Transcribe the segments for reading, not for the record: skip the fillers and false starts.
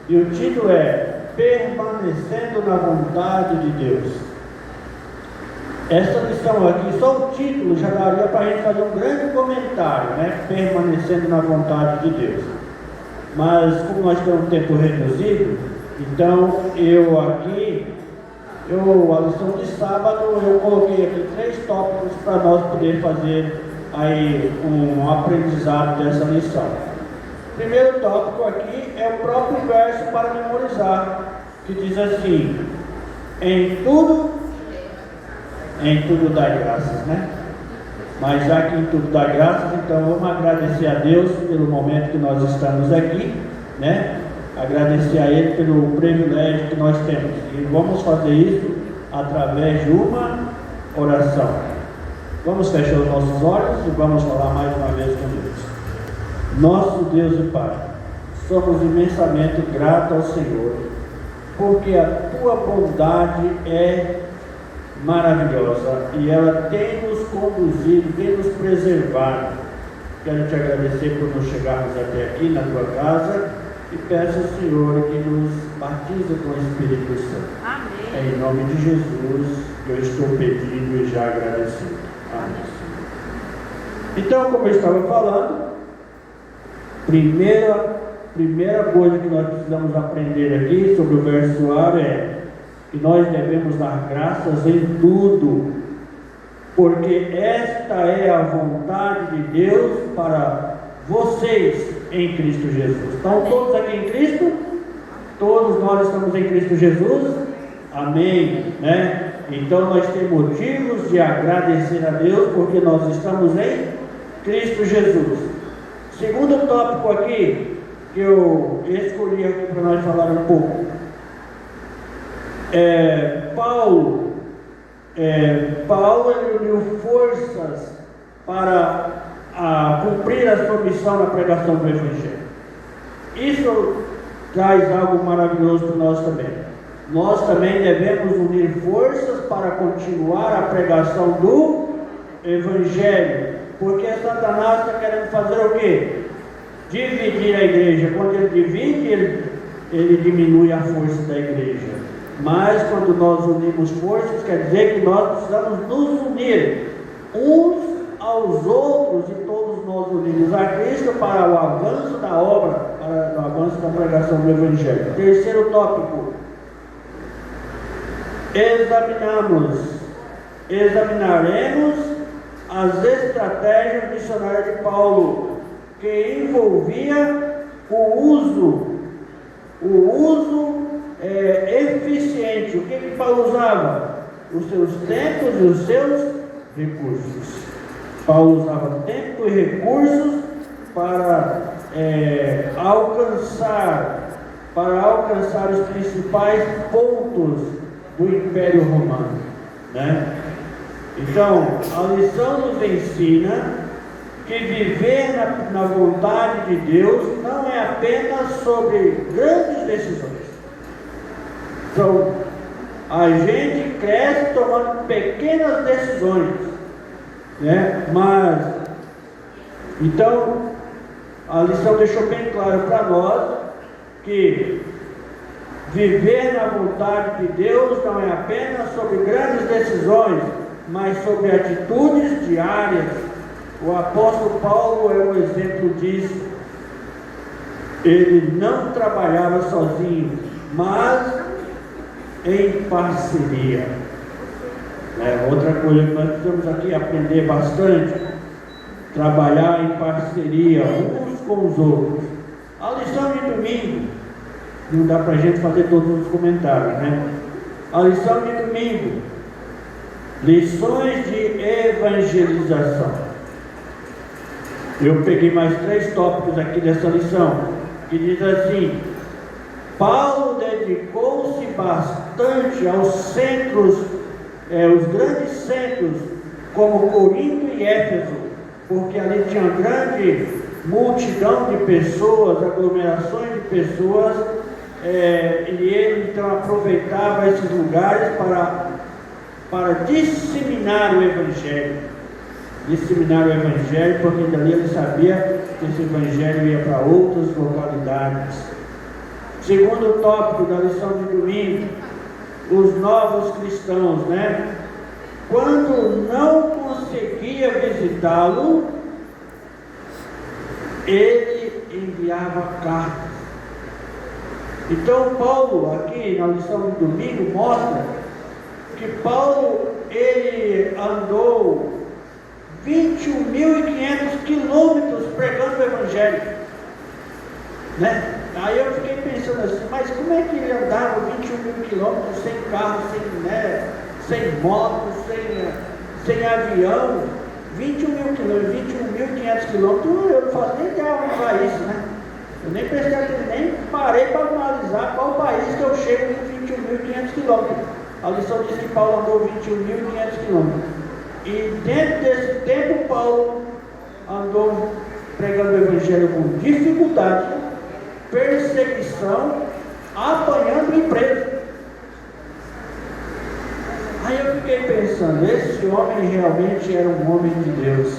E o título é Permanecendo na Vontade de Deus. Essa lição aqui, só o título já daria para a gente fazer um grande comentário, né? Permanecendo na vontade de Deus. Mas como nós temos um tempo reduzido, então a lição de sábado, eu coloquei aqui 3 tópicos para nós poder fazer aí um aprendizado dessa lição. O primeiro tópico aqui é o próprio verso para memorizar, que diz assim: em tudo dá graças, né? Mas já que em tudo dá graças, então vamos agradecer a Deus pelo momento que nós estamos aqui, né? Agradecer a Ele pelo privilégio que nós temos. E vamos fazer isso através de uma oração. Vamos fechar os nossos olhos e vamos falar mais uma vez com Deus. Nosso Deus e Pai, somos imensamente gratos ao Senhor, porque a Tua bondade é maravilhosa e ela tem nos conduzido, tem nos preservado. Quero te agradecer por nos chegarmos até aqui na Tua casa e peço ao Senhor que nos batize com o Espírito Santo. Amém. Em nome de Jesus eu estou pedindo e já agradecendo. Amém. Então, como eu estava falando, primeira coisa que nós precisamos aprender aqui sobre o verso A é que nós devemos dar graças em tudo, porque esta é a vontade de Deus para vocês em Cristo Jesus. Estão todos aqui em Cristo? Todos nós estamos em Cristo Jesus? Amém, né? Então nós temos motivos de agradecer a Deus, porque nós estamos em Cristo Jesus. Segundo tópico aqui, que eu escolhi aqui para nós falar um pouco. Paulo ele uniu forças para cumprir a sua missão na pregação do Evangelho. Isso traz algo maravilhoso para nós também. Nós também devemos unir forças para continuar a pregação do Evangelho, porque Satanás está querendo fazer o quê? Dividir a igreja. Quando ele divide, ele diminui a força da igreja. Mas quando nós unimos forças, quer dizer que nós precisamos nos unir uns aos outros, e todos nós unimos a Cristo para o avanço da obra, para o avanço da pregação do Evangelho. Terceiro tópico: examinaremos as estratégias missionárias de Paulo, que envolvia o uso eficiente. O que Paulo usava? Os seus tempos e os seus recursos. Paulo usava tempo e recursos para alcançar os principais pontos do Império Romano, né? Então, a lição nos ensina que viver na vontade de Deus não é apenas sobre grandes decisões. Então, a gente cresce tomando pequenas decisões, né? Mas, então, a lição deixou bem claro para nós que viver na vontade de Deus não é apenas sobre grandes decisões, mas sobre atitudes diárias. O apóstolo Paulo é um exemplo disso. Ele não trabalhava sozinho, mas em parceria. Outra coisa que nós precisamos aqui aprender bastante: trabalhar em parceria uns com os outros. A lição de domingo, não dá para a gente fazer todos os comentários, né? A lição de domingo, lições de evangelização. Eu peguei mais 3 tópicos aqui dessa lição, que diz assim: Paulo dedicou-se bastante aos centros, os grandes centros, como Corinto e Éfeso, porque ali tinha uma grande multidão de pessoas, aglomerações de pessoas, e ele então aproveitava esses lugares para disseminar o Evangelho. Porque dali ele sabia que esse Evangelho ia para outras localidades. Segundo tópico da lição de domingo, os novos cristãos, né? Quando não conseguia visitá-lo, ele enviava cartas. Então Paulo, aqui na lição de domingo, mostra que Paulo, ele andou 21.500 quilômetros pregando o Evangelho, né? Aí eu fiquei pensando assim, mas como é que ele andava 21.000 quilômetros sem carro, sem moto, sem avião? 21.500 quilômetros, eu não faço nem ideia onde vai isso, né? Eu nem prestei atenção, nem parei para analisar qual país que eu chego em 21.500 quilômetros. A lição diz que Paulo andou 21.500 quilômetros. E dentro desse tempo, Paulo andou pregando o Evangelho com dificuldade, perseguição, apanhando e preso. Aí eu fiquei pensando, esse homem realmente era um homem de Deus.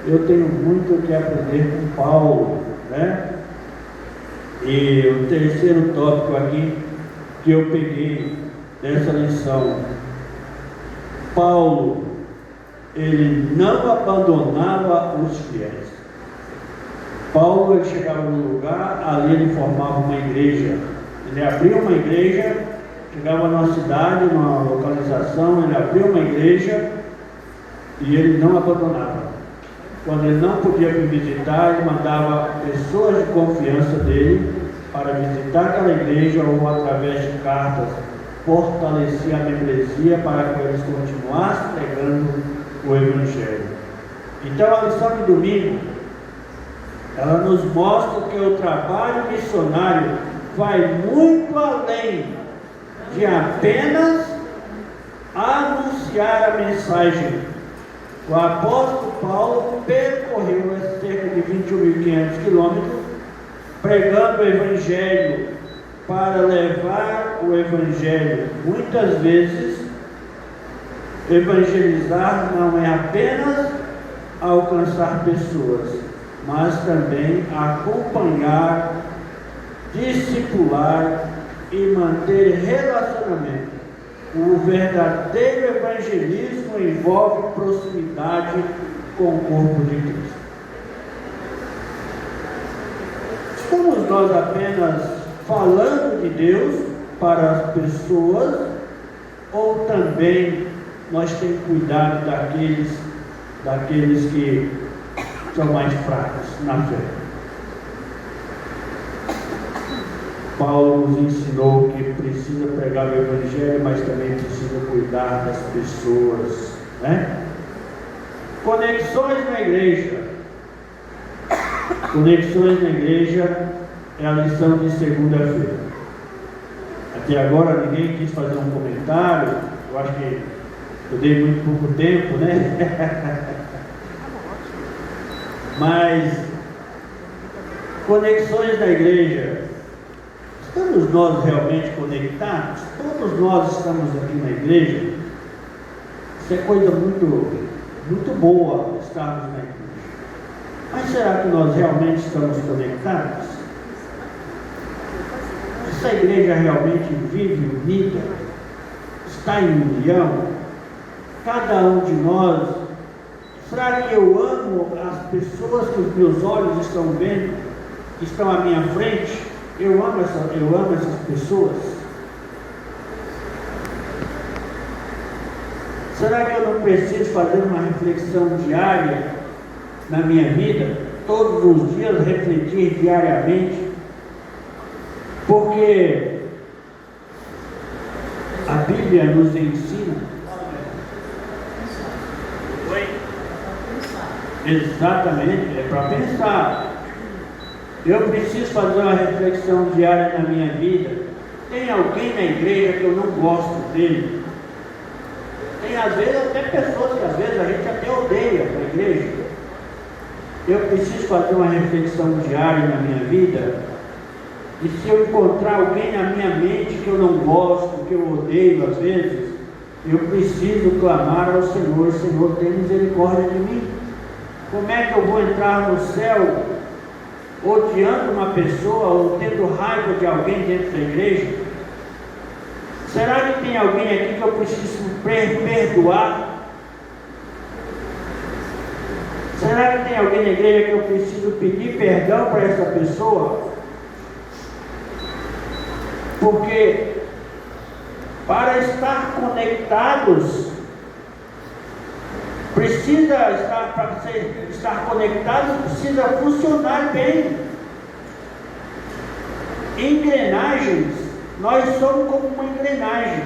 Eu tenho muito o que aprender com Paulo, né? E o terceiro tópico aqui que eu peguei dessa lição, Paulo, ele não abandonava os fiéis. Paulo, ele chegava num lugar, ali ele formava uma igreja. Ele abria uma igreja, chegava numa cidade, numa localização, ele abria uma igreja e ele não abandonava. Quando ele não podia me visitar, ele mandava pessoas de confiança dele para visitar aquela igreja ou através de cartas fortalecer a membresia para que eles continuassem pregando o Evangelho. Então a lição de domingo, ela nos mostra que o trabalho missionário vai muito além de apenas anunciar a mensagem. O apóstolo Paulo percorreu cerca de 21.500 quilômetros pregando o Evangelho para levar o Evangelho. Muitas vezes, evangelizar não é apenas alcançar pessoas, mas também acompanhar, discipular e manter relacionamento. O verdadeiro evangelismo envolve proximidade com o corpo de Cristo. Estamos nós apenas falando de Deus para as pessoas, ou também nós temos cuidado daqueles que são mais fracos na fé? Paulo nos ensinou que precisa pregar o Evangelho, mas também precisa cuidar das pessoas, né? Conexões na igreja. Conexões na igreja é a lição de segunda-feira. Até agora ninguém quis fazer um comentário. Eu acho que eu dei muito pouco tempo, né? Mas conexões na igreja. Estamos nós realmente conectados? Todos nós estamos aqui na igreja. Isso é coisa muito boa estarmos na igreja. Mas será que nós realmente estamos conectados? Essa igreja realmente vive unida? Está em união? Cada um de nós. Será que eu amo as pessoas que os meus olhos estão vendo, que estão à minha frente? Eu amo essas pessoas? Será que eu não preciso fazer uma reflexão diária na minha vida? Todos os dias refletir diariamente? Porque a Bíblia nos ensina. Exatamente, é para pensar. Eu preciso fazer uma reflexão diária na minha vida. Tem alguém na igreja que eu não gosto dele? Tem às vezes até pessoas que às vezes a gente até odeia na igreja. Eu preciso fazer uma reflexão diária na minha vida. E se eu encontrar alguém na minha mente que eu não gosto, que eu odeio às vezes, eu preciso clamar ao Senhor: Senhor, tem misericórdia de mim. Como é que eu vou entrar no céu odiando uma pessoa ou tendo raiva de alguém dentro da igreja? Será que tem alguém aqui que eu preciso perdoar? Será que tem alguém na igreja que eu preciso pedir perdão para essa pessoa? Porque para estar conectados, para estar conectado, precisa funcionar bem. Engrenagens, nós somos como uma engrenagem.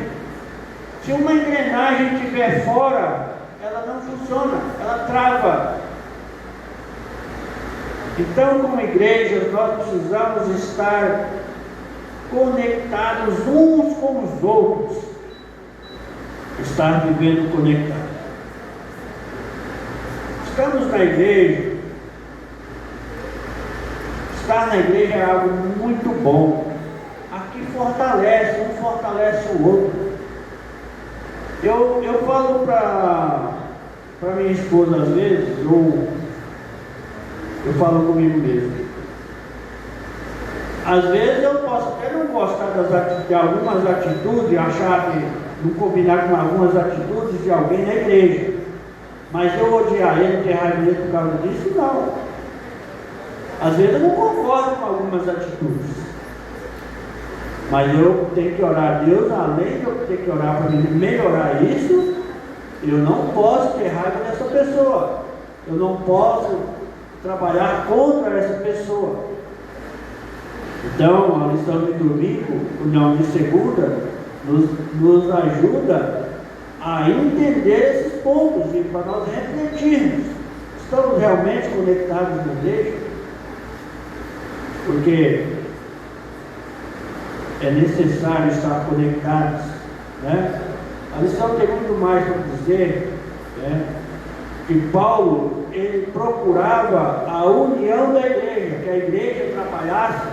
Se uma engrenagem estiver fora, ela não funciona, ela trava. Então, como igreja, nós precisamos estar conectados uns com os outros, estar vivendo conectados. Estamos na igreja. Estar na igreja é algo muito bom. Aqui fortalece, um fortalece o outro. Eu falo para minha esposa às vezes, eu falo comigo mesmo. Às vezes eu posso até não gostar de algumas atitudes, achar que não combinar com algumas atitudes de alguém na igreja. Mas eu odiar ele, ter raiva dele por causa disso, não. Às vezes eu não concordo com algumas atitudes. Mas eu tenho que orar a Deus, além de eu ter que orar para melhorar isso, eu não posso ter raiva dessa pessoa. Eu não posso trabalhar contra essa pessoa. Então, a lição de domingo, não, de segunda, nos ajuda a entender esses pontos e para nós refletirmos. Estamos realmente conectados na igreja? Porque é necessário estar conectados, né? A lição tem muito mais para dizer, né? Que Paulo, ele procurava a união da igreja, que a igreja trabalhasse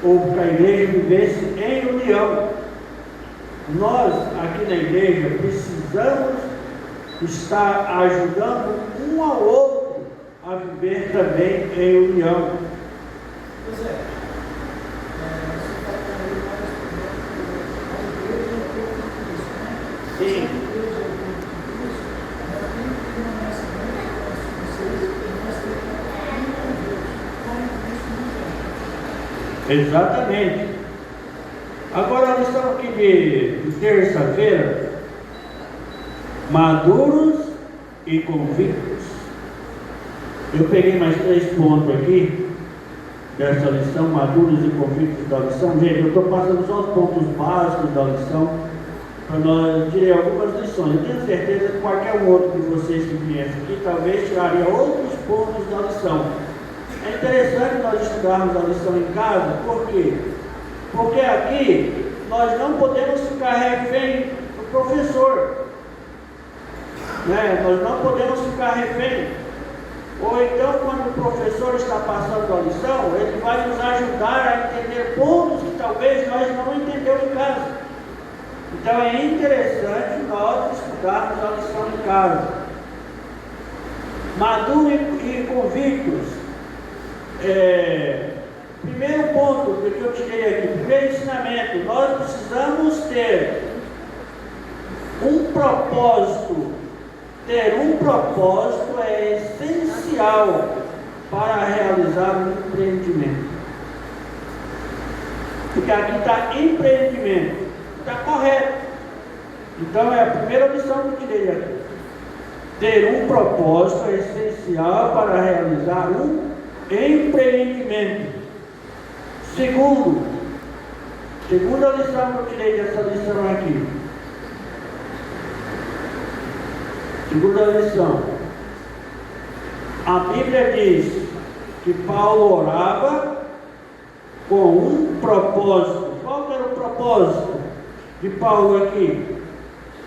ou que a igreja vivesse em união. Nós aqui na igreja precisamos estar ajudando um ao outro a viver também em união. Pois é. Sim. Exatamente. Agora nós estamos aqui de terça-feira, maduros e convictos. Eu peguei mais 3 pontos aqui dessa lição, maduros e convictos da lição. Gente, eu estou passando só os pontos básicos da lição, para nós tirar algumas lições. Eu tenho certeza que qualquer um outro de vocês que viesse aqui, talvez tiraria outros pontos da lição. É interessante nós estudarmos a lição em casa, por quê? Porque aqui nós não podemos ficar refém do professor, né? Nós não podemos ficar refém. Ou então, quando o professor está passando a lição, ele vai nos ajudar a entender pontos que talvez nós não entendemos em casa. Então é interessante nós estudarmos a lição em casa. Maduros e convictos. Primeiro ponto que eu tirei aqui, primeiro ensinamento, nós precisamos ter um propósito. Ter um propósito é essencial para realizar um empreendimento. Porque aqui está empreendimento, está correto. Então é a primeira lição que eu tirei aqui. Ter um propósito é essencial para realizar um empreendimento. Segunda lição que eu tirei dessa lição aqui. Segunda lição. A Bíblia diz que Paulo orava com um propósito. Qual que era o propósito de Paulo aqui?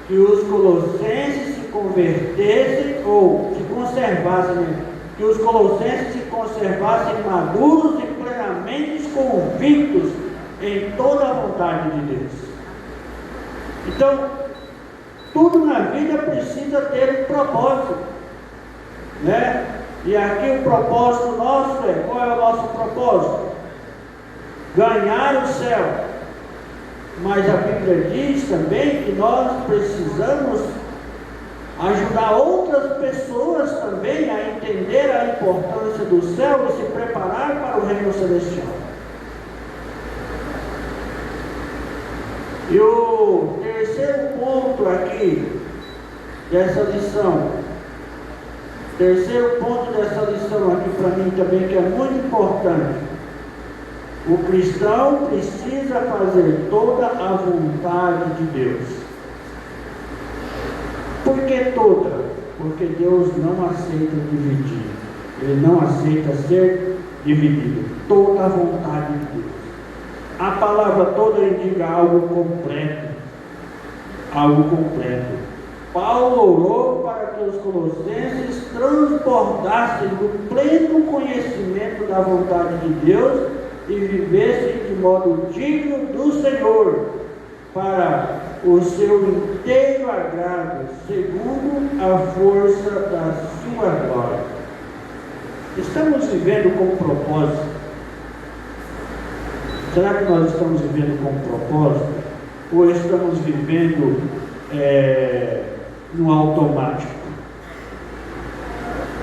Que os colossenses se convertessem ou se conservassem, que os colossenses se conservassem maduros e plenamente convictos em toda a vontade de Deus. Então, tudo na vida precisa ter um propósito, né? E aqui o propósito nosso qual é o nosso propósito? Ganhar o céu. Mas a Bíblia diz também que nós precisamos ajudar outras pessoas também a entender a importância do céu e se preparar para o reino celestial. E o terceiro ponto aqui dessa lição, aqui para mim também, que é muito importante: o cristão precisa fazer toda a vontade de Deus. Por que toda? Porque Deus não aceita dividir, Ele não aceita ser dividido. Toda a vontade de Deus. A palavra toda indica algo completo. Algo completo. Paulo orou para que os colossenses transbordassem do pleno conhecimento da vontade de Deus e vivessem de modo digno do Senhor, para o seu inteiro agrado, segundo a força da sua glória. Estamos vivendo com propósito? Será que nós estamos vivendo com propósito? Ou estamos vivendo no automático?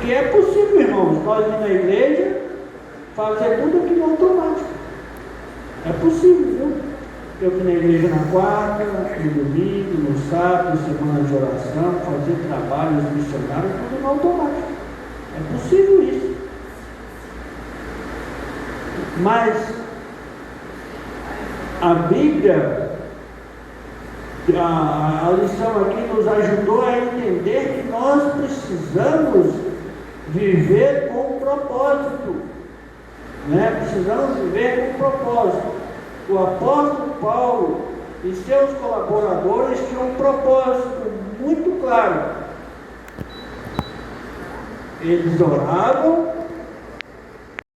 Que é possível, irmãos, nós ir na igreja fazer tudo aqui no automático. É possível, viu? Eu fui na igreja na quarta, no domingo, no sábado, semana de oração, fazer trabalhos missionários, tudo no automático. É possível isso. Mas a Bíblia, a lição aqui nos ajudou a entender que nós precisamos viver com propósito, né? Precisamos viver com propósito. O apóstolo Paulo e seus colaboradores tinham um propósito muito claro. Eles oravam